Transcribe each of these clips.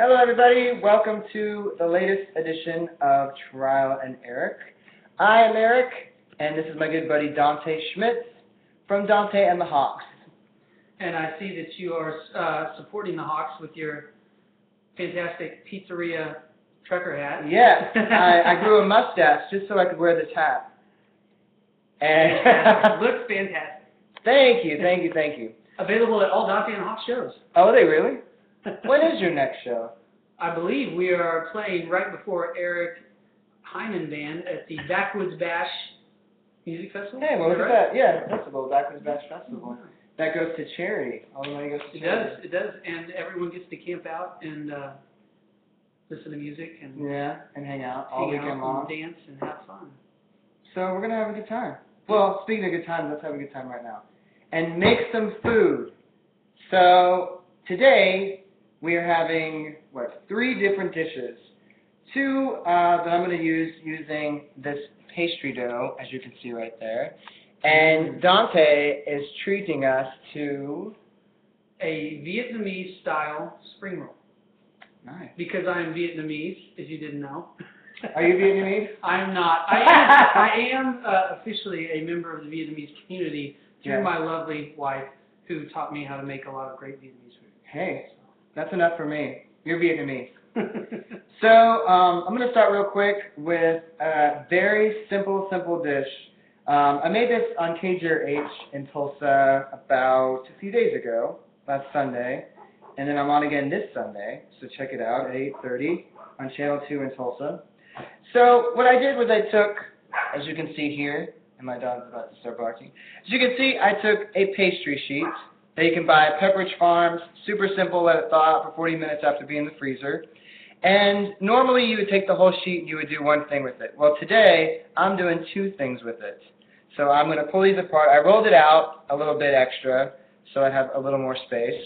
Hello, everybody. Welcome to the latest edition of Trial and Eric. I am Eric, and this is my good buddy Dante Schmit from Dante and the Hawks. And I see that you are supporting the Hawks with your fantastic pizzeria trucker hat. Yes, I grew a mustache just so I could wear this hat. And Looks fantastic. Thank you. Available at all Dante and Hawks shows. Oh, are they really? When is your next show? I believe we are playing right before Eric Himan Band at the Backwoods Bash Music Festival. Hey, well, look at that. Yeah, festival, Backwoods Bash Festival. That goes to charity. All the money goes to charity. It does, and everyone gets to camp out and listen to music and hang out all weekend long, and dance and have fun. So we're gonna have a good time. Well, speaking of good time, let's have a good time right now, and make some food. So today we are having 3 different dishes. 2 that I'm going to use using this pastry dough, as you can see right there. And Dante is treating us to a Vietnamese style spring roll. Nice. Because I am Vietnamese, as you didn't know. Are you Vietnamese? I'm not. I am officially a member of the Vietnamese community through my lovely wife, who taught me how to make a lot of great Vietnamese food. Hey, that's enough for me. You're Vietnamese. So I'm going to start real quick with a very simple dish. I made this on KGRH in Tulsa about a few days ago, last Sunday, and then I'm on again this Sunday, so check it out at 8:30 on Channel 2 in Tulsa. So what I did was I took, as you can see here, and my dog's about to start barking, as you can see, I took a pastry sheet that you can buy at Pepperidge Farms. Super simple, let it thaw out for 40 minutes after being in the freezer. And normally you would take the whole sheet and you would do one thing with it. Well, today I'm doing 2 things with it. So I'm going to pull these apart. I rolled it out a little bit extra so I have a little more space.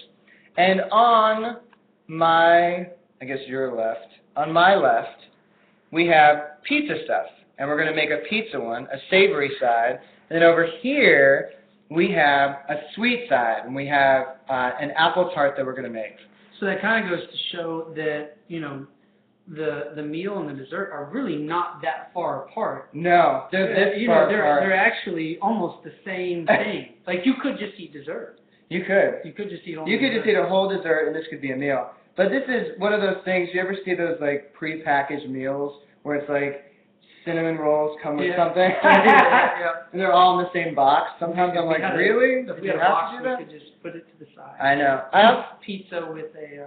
And on my, I guess your left, on my left, we have pizza stuff. And we're going to make a pizza one, a savory side. And then over here, we have a sweet side, and we have an apple tart that we're going to make. So that kind of goes to show that, you know, the meal and the dessert are really not that far apart. No, they're this far apart. They're actually almost the same thing. Like, you could just eat dessert. You could. You could just eat You could just eat a whole dessert, and this could be a meal. But this is one of those things, you ever see those, like, pre-packaged meals where it's like, cinnamon rolls come with something, and they're all in the same box. Sometimes I'm like, really? If we had a box, we could just put it to the side. I know. I have pizza with a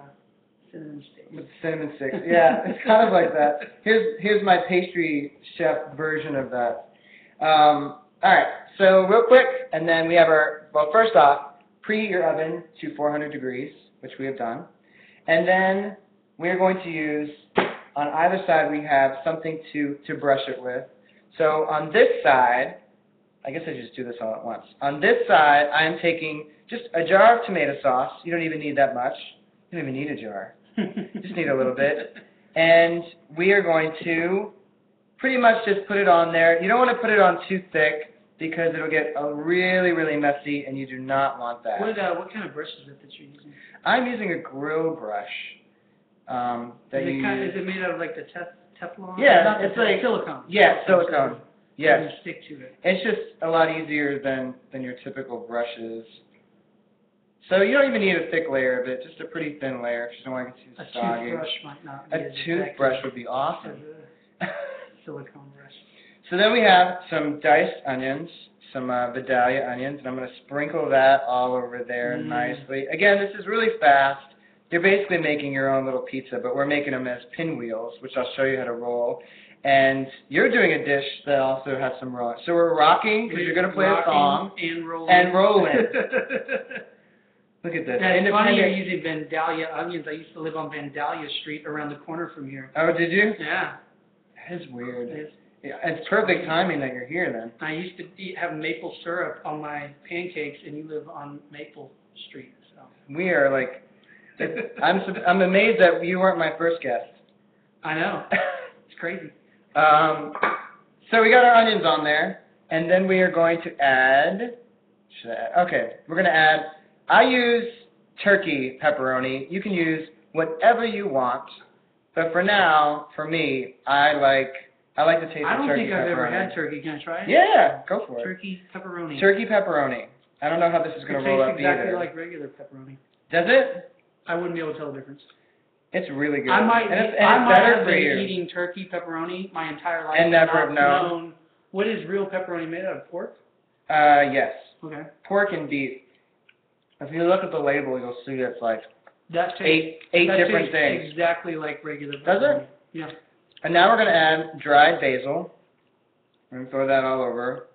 cinnamon stick. With cinnamon sticks, yeah, it's kind of like that. Here's my pastry chef version of that. All right, so real quick, and then we have our, well, first off, preheat your oven to 400 degrees, which we have done, and then we're going to use, on either side, we have something to brush it with. So on this side, I guess I just do this all at once. On this side, I am taking just a jar of tomato sauce. You don't even need that much. You don't even need a jar. You just need a little bit. And we are going to pretty much just put it on there. You don't want to put it on too thick because it'll get really, really messy, and you do not want that. What kind of brush is it that you're using? I'm using a grill brush. Is it made out of like the Teflon? Yeah, it's like silicone. Yeah, silicone. Yes. You stick to it. It's just a lot easier than your typical brushes. So you don't even need a thick layer of it, just a pretty thin layer if you don't want it too soggy. A toothbrush might not be A toothbrush would be awesome. Silicone brush. So then we have some diced onions, some Vidalia onions, and I'm going to sprinkle that all over there nicely. Again, this is really fast. You're basically making your own little pizza, but we're making them as pinwheels, which I'll show you how to roll. And you're doing a dish that also has some rolling. So we're rocking, because you're going to play a song. And rolling. And rolling. Look at this. Yeah, it's funny you're using Vandalia onions. I used to live on Vandalia Street around the corner from here. Oh, did you? Yeah. That is weird. It's perfect timing that you're here then. I used to have maple syrup on my pancakes, and you live on Maple Street. So we are like... I'm amazed that you weren't my first guest. I know. It's crazy. So we got our onions on there, and then we are going to add, we're going to add, I use turkey pepperoni. You can use whatever you want. But for now, for me, I like the taste I of don't turkey think I've ever pepperoni. had turkey. Can I try it? Yeah, go for it. Turkey pepperoni. Turkey pepperoni. I don't know how this is going to roll up It tastes exactly either. like regular pepperoni. Does it? I wouldn't be able to tell the difference. It's really good. I might it's have for been you. eating turkey pepperoni my entire life And never have not known. What is real pepperoni made out of? Pork? Yes. Okay. Pork and beef. If you look at the label, you'll see it's like That eight that different tastes things. exactly like regular pepperoni. Does it? Yeah. And now we're going to add dried basil. We're going to throw that all over.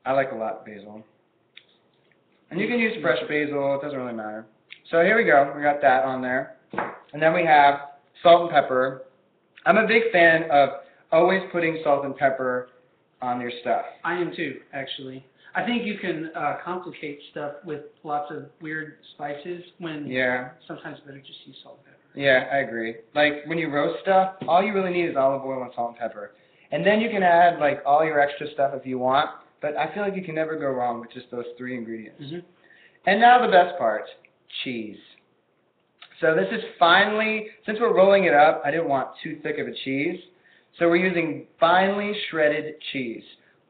I like a lot of basil. And you can use fresh basil. It doesn't really matter. So here we go. We got that on there. And then we have salt and pepper. I'm a big fan of always putting salt and pepper on your stuff. I am too, actually. I think you can complicate stuff with lots of weird spices when sometimes it's better just use salt and pepper. Yeah, I agree. Like when you roast stuff, all you really need is olive oil and salt and pepper. And then you can add like all your extra stuff if you want, but I feel like you can never go wrong with just those 3 ingredients. Mm-hmm. And now the best part, cheese. So this is finely, since we're rolling it up, I didn't want too thick of a cheese, so we're using finely shredded cheese.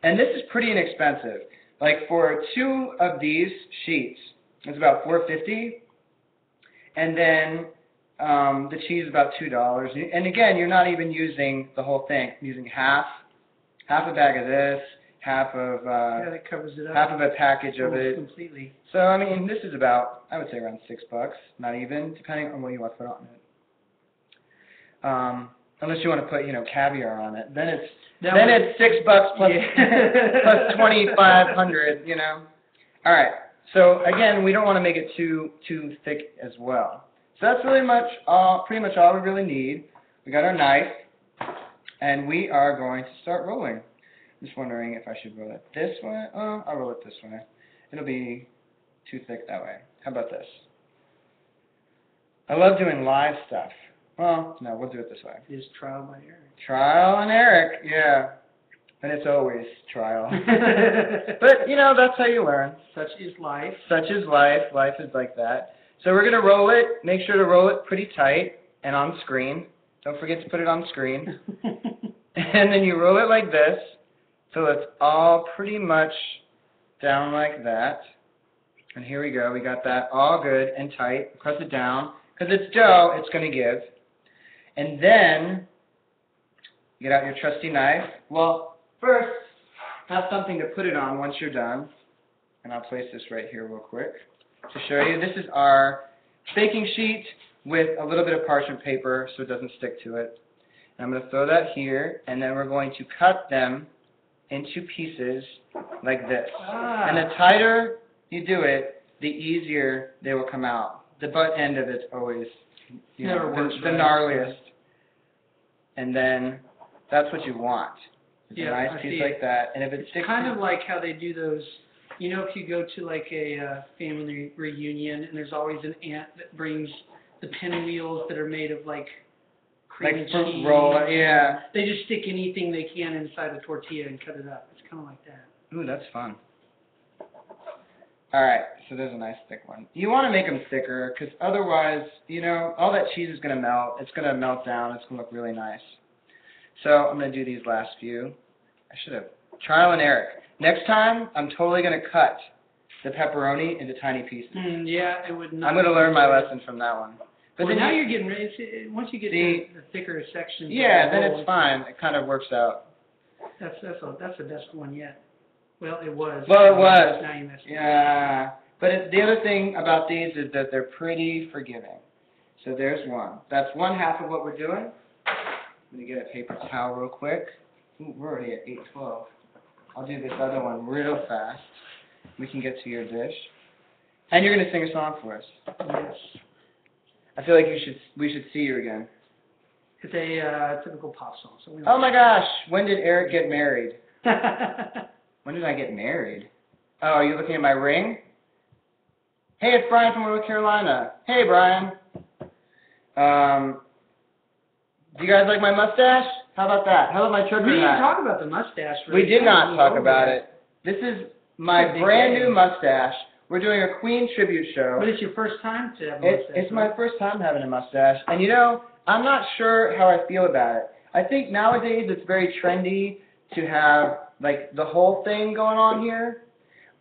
And this is pretty inexpensive. Like for 2 of these sheets, it's about $4.50, and then the cheese is about $2. And again, you're not even using the whole thing. You're using half a bag of this, half of that covers it up. half of a package of it. Completely. So I mean, this is about, I would say, around $6, not even, depending on what you want to put on it. Unless you want to put, caviar on it, then it's $6 plus plus 2,500. All right. So again, we don't want to make it too thick as well. So that's pretty much all we really need. We got our knife, and we are going to start rolling. I'm just wondering if I should roll it this way. Oh, I'll roll it this way. It'll be too thick that way. How about this? I love doing live stuff. Well, no, we'll do it this way. Is trial by Eric. Trial and Eric, yeah. And it's always trial. But, that's how you learn. Such is life. Such is life. Life is like that. So we're going to roll it. Make sure to roll it pretty tight and on screen. Don't forget to put it on screen. And then you roll it like this. So it's all pretty much down like that. And here we go. We got that all good and tight. Press it down. Because it's dough, it's going to give. And then, get out your trusty knife. Well, first, have something to put it on once you're done. And I'll place this right here real quick to show you. This is our baking sheet with a little bit of parchment paper so it doesn't stick to it. And I'm going to throw that here, and then we're going to cut them into pieces like this. And the tighter you do it, the easier they will come out. The butt end of it's always the gnarliest. And then that's what you want. It's a nice piece like that. And if it sticks, kind of like how they do those. If you go to like a family reunion, and there's always an aunt that brings the pinwheels that are made of like cream and cheese. Roll, yeah. They just stick anything they can inside a tortilla and cut it up. It's kind of like that. Ooh, that's fun. All right, so there's a nice thick one. You want to make them thicker because otherwise, all that cheese is going to melt. It's going to melt down. It's going to look really nice. So I'm going to do these last few. I should have. Trial and Eric. Next time, I'm totally going to cut the pepperoni into tiny pieces. Yeah, it would not. I'm going to learn my lesson from that one. But now you're getting ready. Once you get to the thicker section. Yeah, then it's fine. It kind of works out. That's the best one yet. Well, it was. Well, it was. Now you messed it up. Yeah. But the other thing about these is that they're pretty forgiving. So there's one. That's one half of what we're doing. I'm going to get a paper towel real quick. Ooh, we're already at 8:12. I'll do this other one real fast. We can get to your dish. And you're going to sing a song for us. Yes. I feel like we should see you again. It's a typical pop song. So oh my gosh, when did Eric get married? When did I get married? Oh, are you looking at my ring? Hey, it's Brian from North Carolina. Hey, Brian. Do you guys like my mustache? How about that? How about my trucker hat? We didn't talk about the mustache. We did not talk about it. This is my brand new mustache we're doing a Queen tribute show. But it's your first time to have a mustache. It's my first time having a mustache, and you know, I'm not sure how I feel about it. I think nowadays it's very trendy to have like the whole thing going on here,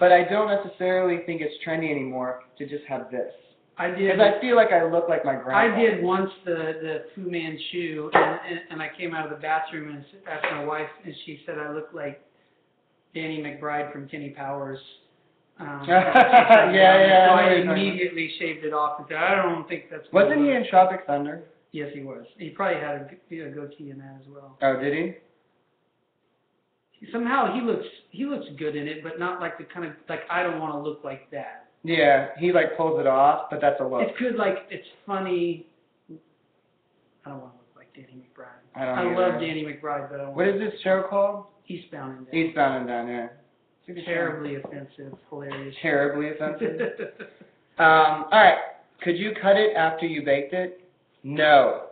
but I don't necessarily think it's trendy anymore to just have this. I did. Because I feel like I look like my grandpa. I did once the Fu Manchu, and I came out of the bathroom and asked my wife, and she said I looked like Danny McBride from Kenny Powers. Yeah. So I immediately shaved it off and said, I don't think that's. Wasn't he in Tropic Thunder? Yes, he was. He probably had a goatee in that as well. Oh, did he? Somehow he looks good in it, but not like the kind of like I don't want to look like that. Yeah, he like pulls it off, but that's a look. It's good, like it's funny. I don't want to look like Danny McBride. I love Danny McBride, but I don't. What is this show called? Eastbound and Down. Eastbound and Down, yeah. Terribly offensive, hilarious. Terribly offensive. All right. Could you cut it after you baked it? No,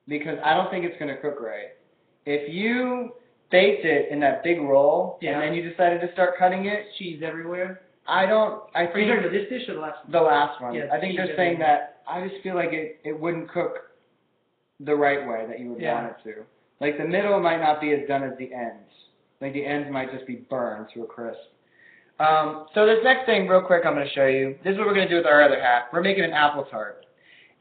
because I don't think it's going to cook right. If you baked it in that big roll and then you decided to start cutting it, cheese everywhere. I think. Are you talking about this dish or the last one? The last one. Yeah, I think they're saying that I just feel like it wouldn't cook the right way that you would want it to. Like the middle might not be as done as the ends. Like the ends might just be burned to a crisp. So this next thing, real quick, I'm going to show you. This is what we're going to do with our other half. We're making an apple tart.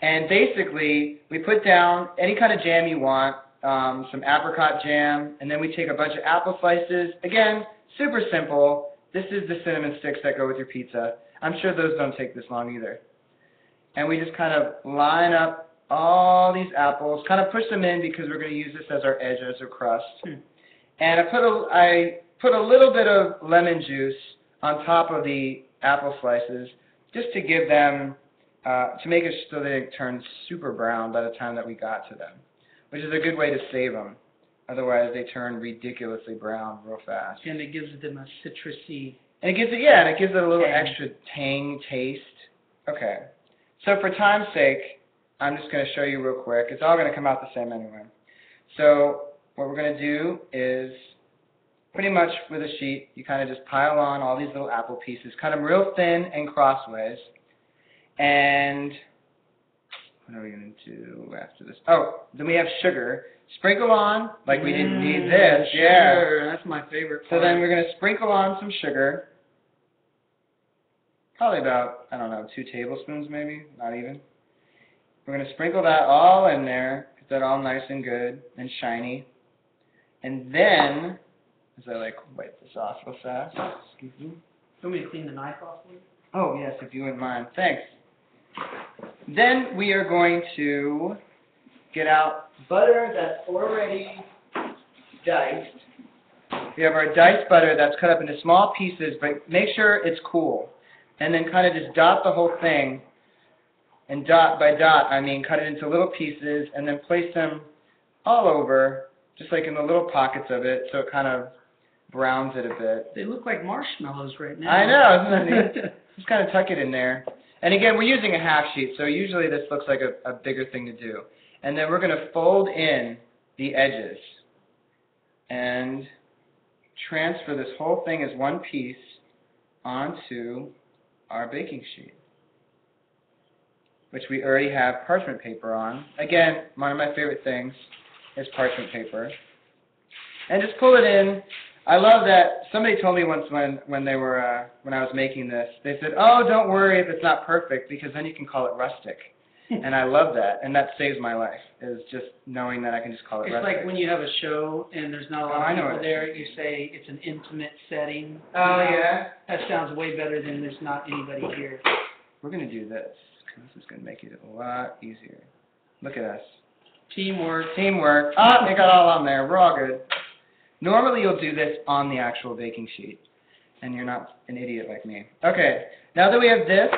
And basically, we put down any kind of jam you want, some apricot jam, and then we take a bunch of apple slices. Again, super simple. This is the cinnamon sticks that go with your pizza. I'm sure those don't take this long either. And we just kind of line up all these apples, kind of push them in because we're going to use this as our edge, as our crust. And I put a little bit of lemon juice on top of the apple slices just to give them, to make it so they turn super brown by the time that we got to them, which is a good way to save them. Otherwise, they turn ridiculously brown real fast. And it gives them a citrusy. And it gives it a little extra tang taste. Okay. So for time's sake, I'm just going to show you real quick. It's all going to come out the same anyway. So what we're going to do is pretty much with a sheet, you kind of just pile on all these little apple pieces, cut them real thin and crossways. And what are we going to do after this? Oh, then we have sugar. Sprinkle on, like we didn't need this. Sugar, that's my favorite part. So then we're going to sprinkle on some sugar. Probably about, I don't know, 2 tablespoons maybe, not even. We're going to sprinkle that all in there, get that all nice and good and shiny. And then, as I like wipe this off real fast, excuse me. You want me to clean the knife off for you? Oh, yes, if you wouldn't mind. Thanks. Then we are going to get out butter that's already diced. We have our diced butter that's cut up into small pieces, but make sure it's cool. And then kind of just dot the whole thing. And dot by dot, I mean cut it into little pieces and then place them all over, just like in the little pockets of it, so it kind of browns it a bit. They look like marshmallows right now. I know, isn't that neat? Just kind of tuck it in there. And again, we're using a half sheet, so usually this looks like a bigger thing to do. And then we're going to fold in the edges and transfer this whole thing as one piece onto our baking sheet, which we already have parchment paper on. Again, one of my favorite things is parchment paper. And just pull it in. I love that somebody told me once when I was making this, they said, oh, don't worry if it's not perfect because then you can call it rustic. And I love that, and that saves my life, is just knowing that I can just call it rustic. It's like when you have a show and there's not a lot of people there, you say it's an intimate setting. Oh, yeah? That sounds way better than there's not anybody here. We're going to do this, because this is going to make it a lot easier. Look at us. Teamwork. Teamwork. Ah, it got all on there. We're all good. Normally you'll do this on the actual baking sheet, and you're not an idiot like me. Okay, now that we have this,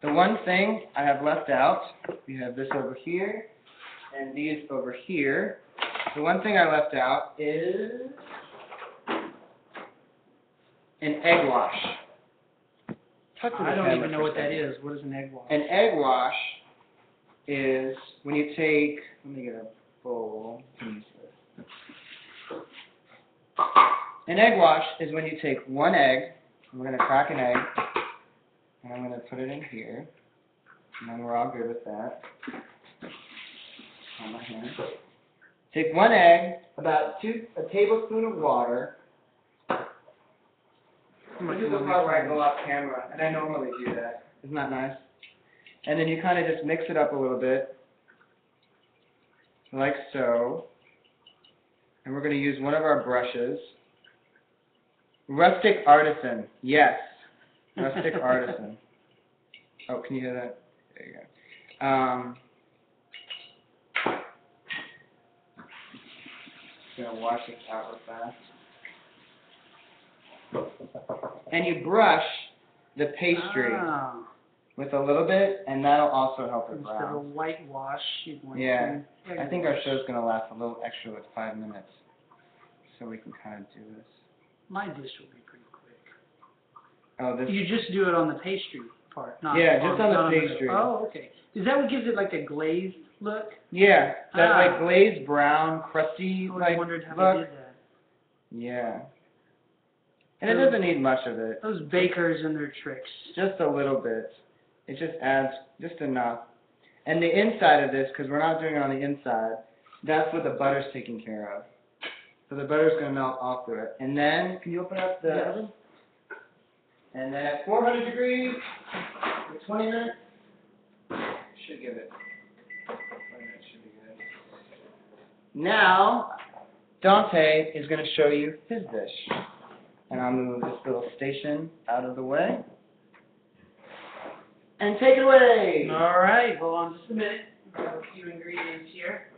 the one thing I have left out, we have this over here, and these over here. The one thing I left out is an egg wash. I don't even know what that is. What is an egg wash? An egg wash is when you take, let me get a bowl. An egg wash is when you take one egg, and we're going to crack an egg, And I'm going to put it in here. And then we're all good with that. On my hand. Take 1 egg, about a tablespoon of water. This is the part where I go off camera, and I normally do that. Isn't that nice? And then you kind of just mix it up a little bit, like so. And we're going to use one of our brushes. Rustic Artisan, yes. Rustic Artisan. Oh, can you hear that? There you go. Just going to wash this out real fast. And you brush the pastry with a little bit, and that'll also help it brown. Instead of whitewash, you'd want yeah, I think our show's going to last a little extra with 5 minutes, so we can kind of do this. My dish will be pretty quick. Oh, this. You just do it on the pastry part, not yeah, just on the pastry. Oh, okay. Is that what gives it like a glazed look? Yeah, that like glazed brown, crusty I like wondered how look. they did that. Yeah. And it doesn't need much of it. Those bakers and their tricks. Just a little bit. It just adds just enough. And the inside of this, because we're not doing it on the inside, that's what the butter's taking care of. So the butter's going to melt off through it. And then, can you open up the oven? And then at 400 degrees for 20 minutes. Should give it. 20 minutes should be good. Now, Dante is going to show you his dish. And I'll move this little station out of the way. And take it away! All right, hold on just a minute. I have a few ingredients here.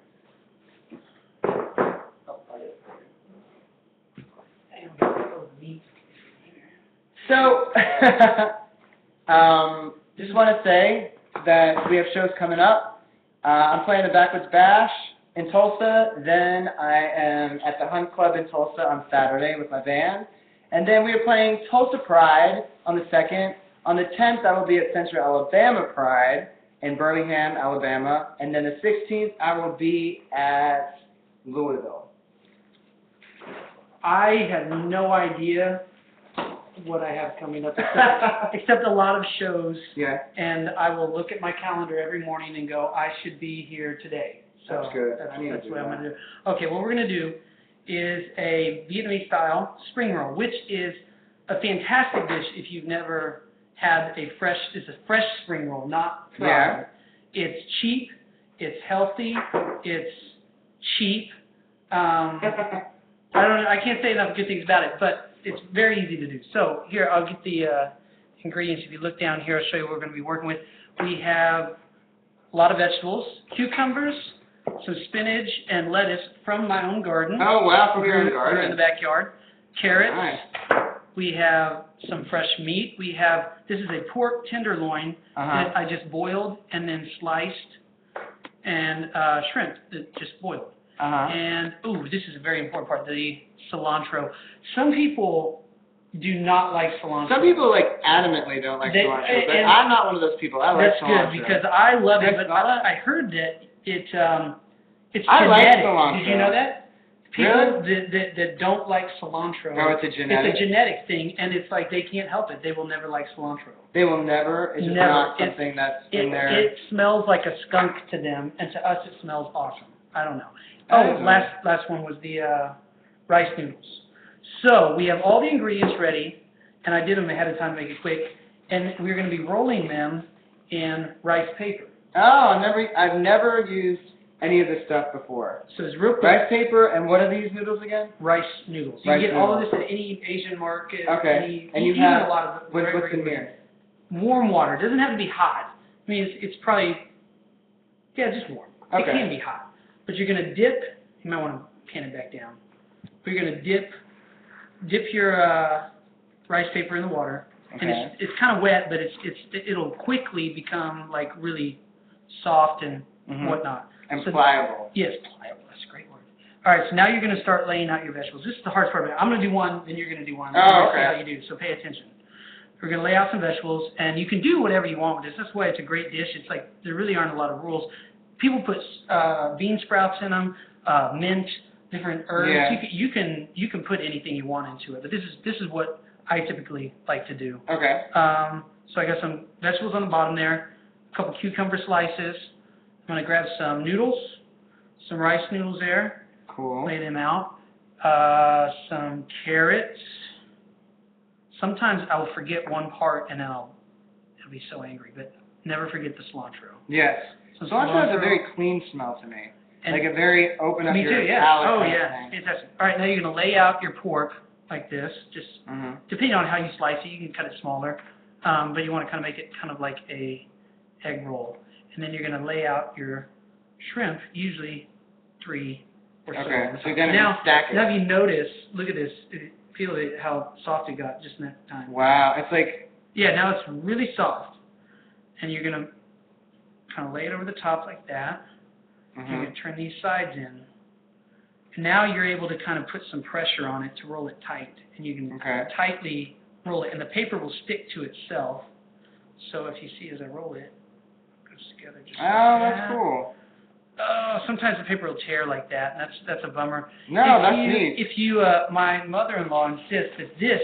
So, just want to say that we have shows coming up. I'm playing the Backwoods Bash in Tulsa. Then I am at the Hunt Club in Tulsa on Saturday with my band. And then we are playing Tulsa Pride on the 2nd. On the 10th, I will be at Central Alabama Pride in Birmingham, Alabama. And then the 16th, I will be at Louisville. I have no idea what I have coming up, except a lot of shows. Yeah. And I will look at my calendar every morning and go, I should be here today. So that's good. That's what I'm going to do. Okay, what we're going to do is a Vietnamese-style spring roll, which is a fantastic dish if you've never had it's a fresh spring roll, not fried. Yeah. It's cheap, it's healthy, it's cheap. I can't say enough good things about it, but it's very easy to do. So here, I'll get the ingredients. If you look down here, I'll show you what we're going to be working with. We have a lot of vegetables, cucumbers, some spinach and lettuce from my own garden. Oh, wow, from your own garden. We're in the backyard. Carrots. Nice. We have some fresh meat. This is a pork tenderloin that I just boiled and then sliced, and shrimp that just boiled. And, this is a very important part, the cilantro. Some people do not like cilantro. Some people, adamantly don't like cilantro, but I'm not one of those people. I like cilantro. That's good, because I love it, but I heard that it's genetic. I like cilantro. Did you know that? People really? that don't like cilantro. Oh, it's a genetic? It's a genetic thing, and it's like they can't help it. They will never like cilantro. They will never? It's just not something that's in there? It smells like a skunk to them, and to us it smells awesome. I don't know. Oh, last one was the rice noodles. So we have all the ingredients ready, and I did them ahead of time to make it quick, and we're going to be rolling them in rice paper. Oh, I've never used any of this stuff before. So it's real quick. Rice paper, and what are these noodles again? Rice noodles. You can get all of this at any Asian market. Okay. And you have, a lot of what's in here? Warm water. It doesn't have to be hot. I mean, it's probably, just warm. Okay. It can be hot. But you're going to dip, you might want to pan it back down. But you're going to dip your rice paper in the water. Okay. And it's kind of wet, but it'll quickly become really soft and whatnot. And pliable. Yes, pliable. That's a great word. All right, so now you're going to start laying out your vegetables. This is the hardest part of it. I'm going to do one, then you're going to do one. Oh, okay. See how you do, so pay attention. We're going to lay out some vegetables, and you can do whatever you want with this. That's why it's a great dish. It's there really aren't a lot of rules. People put bean sprouts in them, mint, different herbs. Yeah. You can put anything you want into it, but this is what I typically like to do. Okay. So I got some vegetables on the bottom there, a couple cucumber slices. I'm going to grab some noodles, some rice noodles there. Cool. Lay them out. Some carrots. Sometimes I will forget one part and then I'll be so angry, but never forget the cilantro. Yes. So cilantro has a very clean smell to me. Like a very open up me your too, yeah. palate. Oh, yeah. Fantastic. All right, now you're going to lay out your pork like this, just depending on how you slice it, you can cut it smaller, but you want to kind of make it kind of like a egg roll. And then you're going to lay out your shrimp, usually 3 or so. Okay, so you're going to stack it. Now if you notice, look at this, feel it, how soft it got just in that time. Wow, it's like... Yeah, now it's really soft. And you're going to kind of lay it over the top like that. You're going to turn these sides in. And now you're able to kind of put some pressure on it to roll it tight. And you can tightly roll it, and the paper will stick to itself. So if you see as I roll it, it goes together just like that. That's cool. Oh, sometimes the paper will tear like that, and that's a bummer. No, that's neat. If you, my mother-in-law insists that this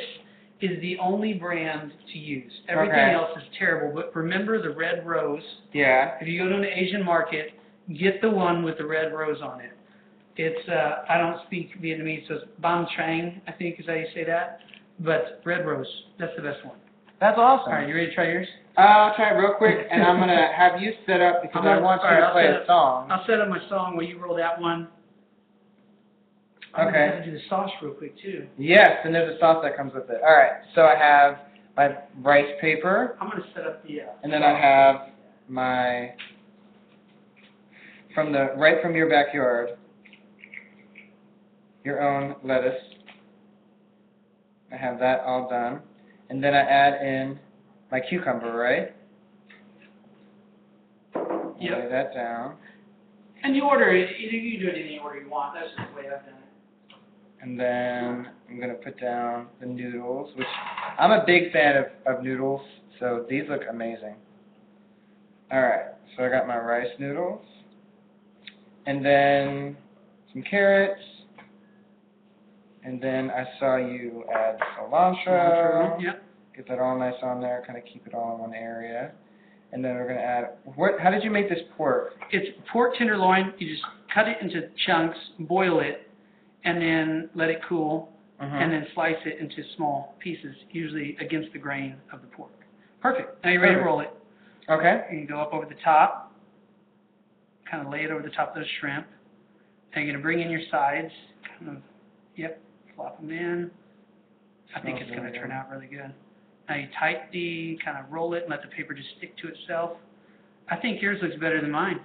is the only brand to use. Everything else is terrible, but remember the red rose. Yeah. If you go to an Asian market, get the one with the red rose on it. It's, I don't speak Vietnamese, so it's Bam Trang, I think is how you say that. But red rose, that's the best one. That's awesome. All right, you ready to try yours? I'll try it real quick, and I'm going to have you set up because I want you to play a song. I'll set up my song while you roll that one. I'm going to have to do the sauce real quick, too. Yes, and there's a sauce that comes with it. All right, so I have my rice paper. I'm going to set up the... and then I have my... right from your backyard, your own lettuce. I have that all done. And then I add in my cucumber, right? Yep. Lay that down. And you order it, either you do it in any order you want. That's just the way I've done it. And then I'm going to put down the noodles, which I'm a big fan of noodles, so these look amazing. Alright, so I got my rice noodles. And then some carrots. And then I saw you add cilantro. Yep. Get that all nice on there, kind of keep it all in one area. And then we're going to add, how did you make this pork? It's pork tenderloin. You just cut it into chunks, boil it, and then let it cool, and then slice it into small pieces, usually against the grain of the pork. Perfect. Now you're ready to roll it. Okay. You can go up over the top, kind of lay it over the top of the shrimp. And you're going to bring in your sides, kind of, flop them in. I think it's going to turn out really good. Now you tightly kind of roll it and let the paper just stick to itself. I think yours looks better than mine.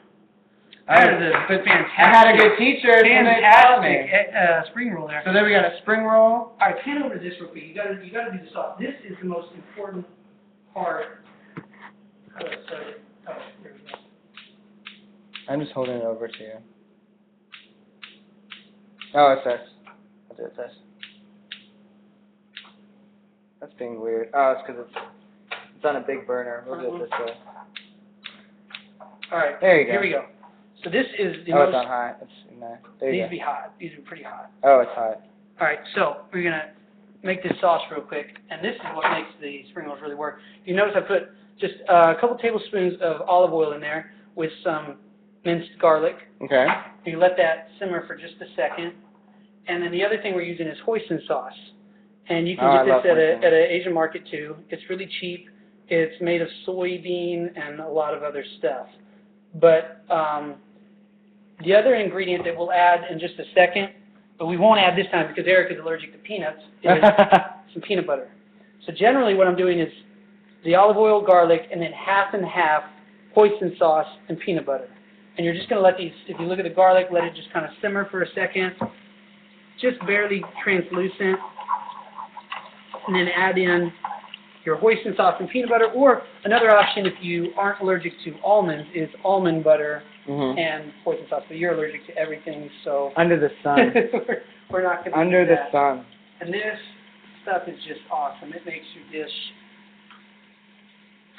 Fantastic. I had a good teacher. Fantastic spring roll there. So then we got a spring roll. All right, pan over this real quick. You got to do the sauce. This is the most important part. There we go. I'm just holding it over to you. Oh, it's this. I'll do it this. That's being weird. Oh, it's because it's on a big burner. We'll do it this way. All right. There you go. Here we go. So this is the most... it's on high. It's in there. There you go. These be hot. These are pretty hot. Oh, it's hot. All right. So we're going to make this sauce real quick. And this is what makes the spring rolls really work. You notice I put just a couple tablespoons of olive oil in there with some minced garlic. Okay. You let that simmer for just a second. And then the other thing we're using is hoisin sauce. And you can get this at an Asian market too. It's really cheap. It's made of soybean and a lot of other stuff. But the other ingredient that we'll add in just a second, but we won't add this time because Eric is allergic to peanuts, is some peanut butter. So generally what I'm doing is the olive oil, garlic, and then half and half hoisin sauce and peanut butter. And you're just going to let these, if you look at the garlic, let it just kind of simmer for a second, just barely translucent. And then add in your hoisin sauce and peanut butter. Or another option, if you aren't allergic to almonds, is almond butter and hoisin sauce. But you're allergic to everything, so under the sun. we're not going to under do the that. sun. And this stuff is just awesome. It makes your dish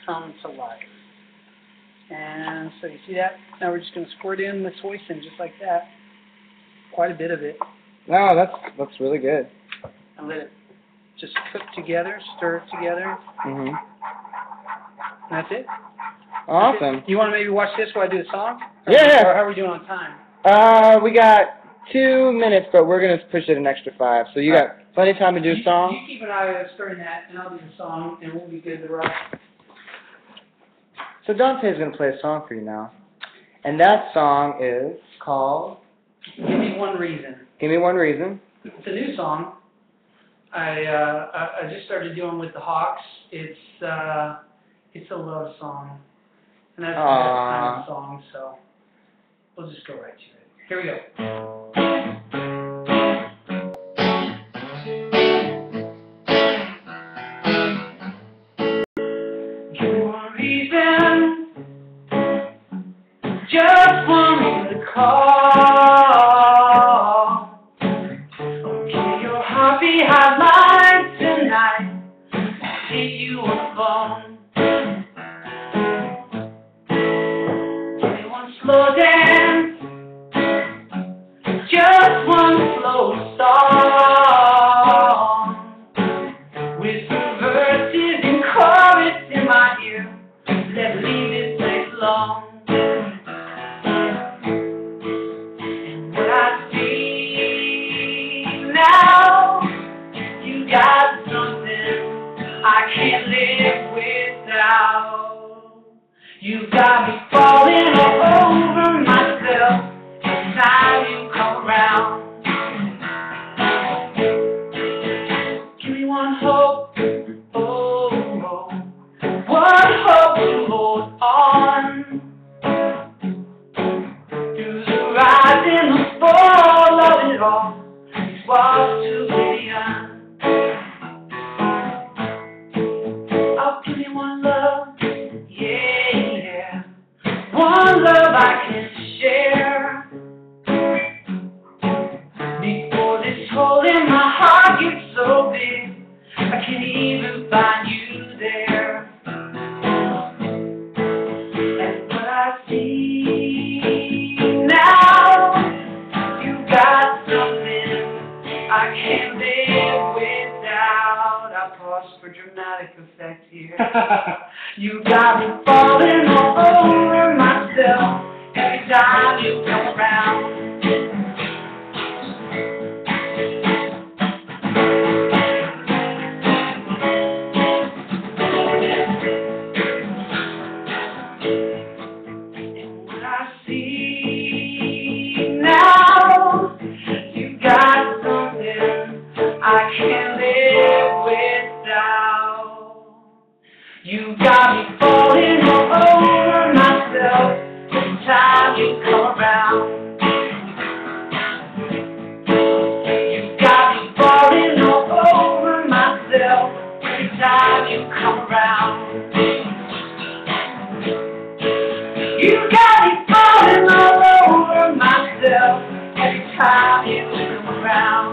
come to life. And so you see that? Now we're just going to squirt in the hoisin just like that. Quite a bit of it. No, that's really good. And let it just cook together, stir it together. That's it. Awesome. You want to maybe watch this while I do the song? Yeah. Or how are we doing on time? We got 2 minutes, but we're going to push it an extra 5. So you got plenty of time to do a song? You keep an eye on starting that, and I'll do the song, and we'll be good to rock. So Dante's going to play a song for you now. And that song is called... Give Me One Reason. Give Me One Reason. It's a new song. I just started doing with the Hawks. It's a love song. And that's the best kind of song, so we'll just go right to it. Here we go. Give me one reason, just one reason to call. Give your heart behind mine tonight. I'll get you on the phone. Give me one slow dance, just one slow song, with some verses and chorus in my ear. Let's leave this place long. And what I see now, you got something I can't live without. You got me falling all over myself every time you come around. Give me one hope, oh, one hope to hold on. Through the rise and the fall of it all, let's walk to the end. Oh, give me one love, yeah, one love I can share. Before this hole in my heart gets so big, I can't even find you there. And what I see now, you got something I can't live without. I pause for dramatic effect here. You got me falling all over myself every time you come around. And what I see now, you got something I can't live without. You got me falling all over myself every time you come around. You got me falling all over myself every time you come around. You got me falling all over myself every time you come around.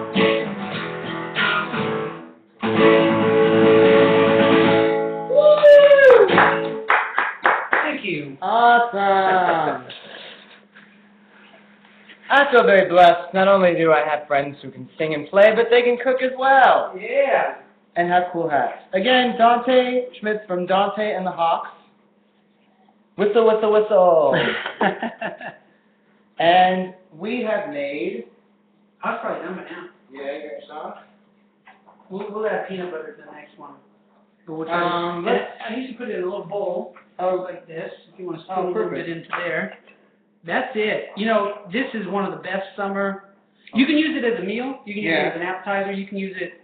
Thank you. Awesome. I feel very blessed. Not only do I have friends who can sing and play, but they can cook as well. Yeah. And have cool hats. Again, Dante Schmit from Dante and the Hawks. Whistle, whistle, whistle. And we have made... I was probably done by now. Yeah, you got your song? We'll add peanut butter to the next one. But we'll try I usually put it in a little bowl like this. If you want to spoon a little bit into there. That's it. You know, this is one of the best summer. You can use it as a meal. You can use it as an appetizer. You can use it.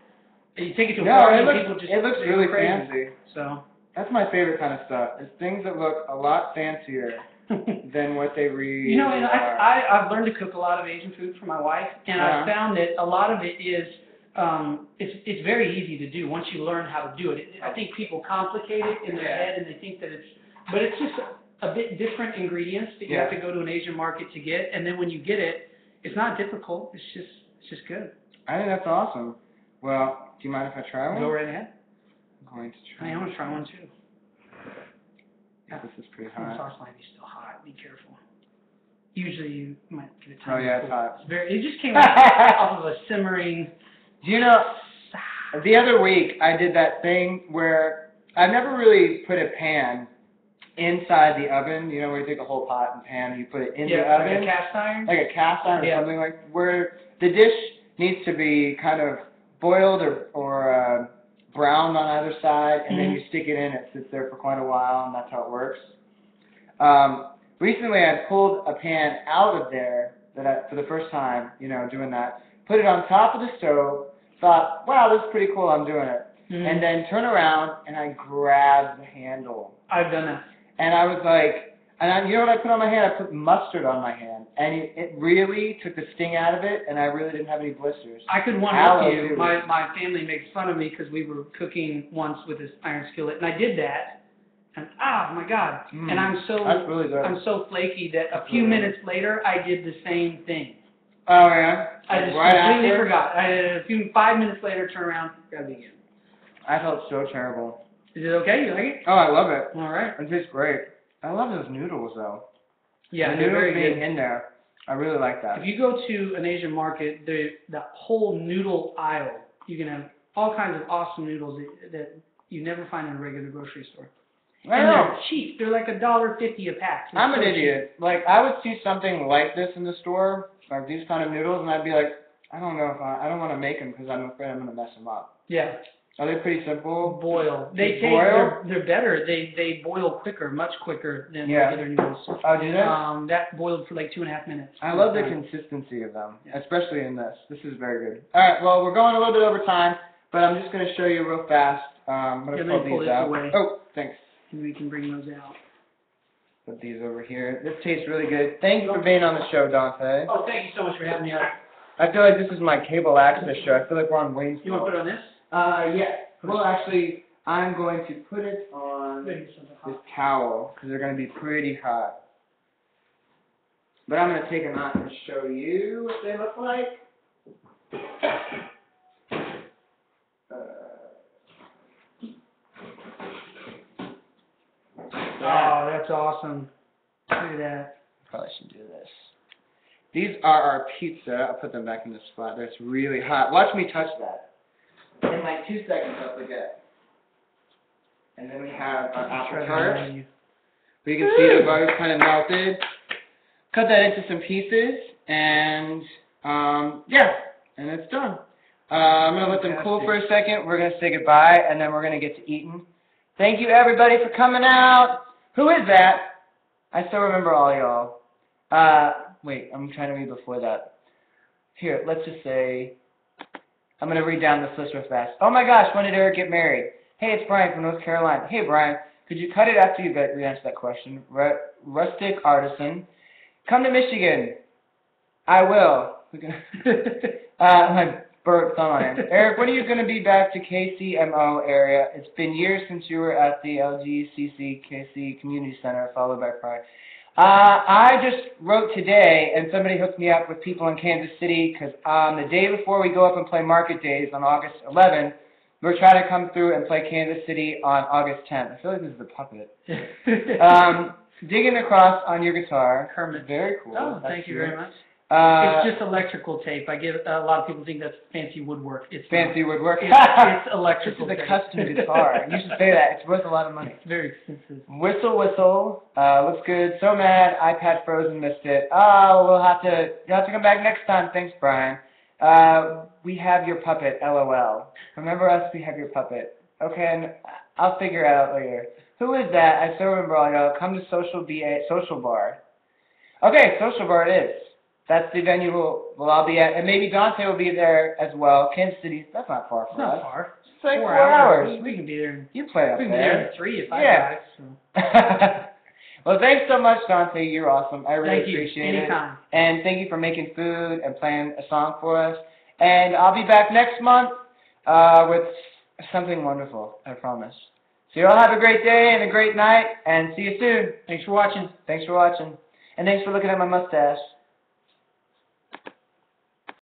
You take it to a party and people just. It looks really crazy. fancy. So. That's my favorite kind of stuff. It's things that look a lot fancier than what they really You know, are. I've learned to cook a lot of Asian food for my wife, and I've found that a lot of it is it's very easy to do once you learn how to do it. I think people complicate it in their head and they think that but it's just a bit different ingredients that you have to go to an Asian market to get, and then when you get it, it's not difficult. It's just good. I think that's awesome. Well, do you mind if I try one? Go right ahead. I'm going to try. I want to try one too. Yeah, this is pretty hot. The sauce might be still hot. Be careful. Usually you might get a Oh tiny yeah, cool. it's hot. It just came off of a simmering. Do you know, the other week I did that thing where I've never really put a pan inside the oven, you know, where you take a whole pot and pan and you put it in the oven. Like a cast iron? Like a cast iron or something like where the dish needs to be kind of boiled or browned on either side, and then you stick it in, it sits there for quite a while, and that's how it works. Recently I pulled a pan out of there for the first time, you know, doing that, put it on top of the stove, thought, wow, this is pretty cool, I'm doing it. And then turn around, and I grabbed the handle. I've done that. And I was like, you know what I put on my hand? I put mustard on my hand. And it really took the sting out of it, and I really didn't have any blisters. I could one-up you. My family makes fun of me because we were cooking once with this iron skillet, and I did that. And oh my God! And that's really good. I'm so flaky that a few minutes later I did the same thing. Oh yeah. I just completely forgot. 5 minutes later, turn around, grab it again. I felt so terrible. Is it okay? You like it? Oh, I love it. All right. It tastes great. I love those noodles though. Yeah, the noodles being in there. I really like that. If you go to an Asian market, the whole noodle aisle, you can have all kinds of awesome noodles that you never find in a regular grocery store. And they're cheap. They're like $1.50 a pack. I'm an idiot. Like, I would see something like this in the store, like these kind of noodles, and I'd be like, I don't know if I don't want to make them because I'm afraid I'm going to mess them up. Yeah. Are they pretty simple? Boil. They're better. They boil quicker, much quicker than regular noodles. Oh, do they? That boiled for like 2.5 minutes. I love the consistency of them, especially in this. This is very good. All right, well, we're going a little bit over time, but I'm just going to show you real fast. I'm going to pull these out. Away. Oh, thanks. And we can bring those out. Put these over here. This tastes really good. Thank you for being on the show, Dante. Oh, thank you so much for having me on. I feel like this is my cable access show. I feel like we're on Wayne's. You want to put it on this? Yeah. Well, actually, I'm going to put it on this towel because they're going to be pretty hot. But I'm going to take them out and show you what they look like. Oh, that's awesome. Look at that. Probably should do this. These are our pizza. I'll put them back in the spot. That's really hot. Watch me touch that. In like 2 seconds, I'll forget. And then we have our apple tart. Where you can see the butter's kind of melted. Cut that into some pieces, and yeah, and it's done. I'm going to let them cool for a second. We're going to say goodbye, and then we're going to get to eating. Thank you, everybody, for coming out. Who is that? I still remember all y'all. Wait, I'm trying to read before that. Here, let's just say, I'm going to read down this list real fast. Oh my gosh, when did Eric get married? Hey, it's Brian from North Carolina. Hey, Brian, could you cut it after you answer that question? Rustic artisan. Come to Michigan. I will. My burnt thumb on it. Eric, when are you going to be back to KCMO area? It's been years since you were at the LGCC Community Center, followed by Pride. I just wrote today, and somebody hooked me up with people in Kansas City, because the day before we go up and play Market Days on August 11th, we're trying to come through and play Kansas City on August 10th. I feel like this is a puppet. Digging across on your guitar. Kermit. Very cool. Oh, thank you very much. It's just electrical tape. I give a lot of people think that's fancy woodwork. It's fancy woodwork. It's electrical tape. This is a custom guitar. You should say that. It's worth a lot of money. It's very expensive. Whistle, whistle. Looks good. So mad. iPad froze and missed it. Oh, you'll have to come back next time. Thanks, Brian. We have your puppet. LOL. Remember us? We have your puppet. Okay, and I'll figure it out later. Who is that? I still remember all y'all. Come to Social Bar. Okay, Social Bar it is. That's the venue we'll all be at. And maybe Dante will be there as well. Kansas City, that's not far from us. It's not far. It's like 4 hours. We can be there. You play up there. We can be there in 3 if I drive. So. Well, thanks so much, Dante. You're awesome. I really appreciate it. Anytime. And thank you for making food and playing a song for us. And I'll be back next month with something wonderful, I promise. So you all have a great day and a great night, and see you soon. Thanks for watching. Thanks for watching. And thanks for looking at my mustache.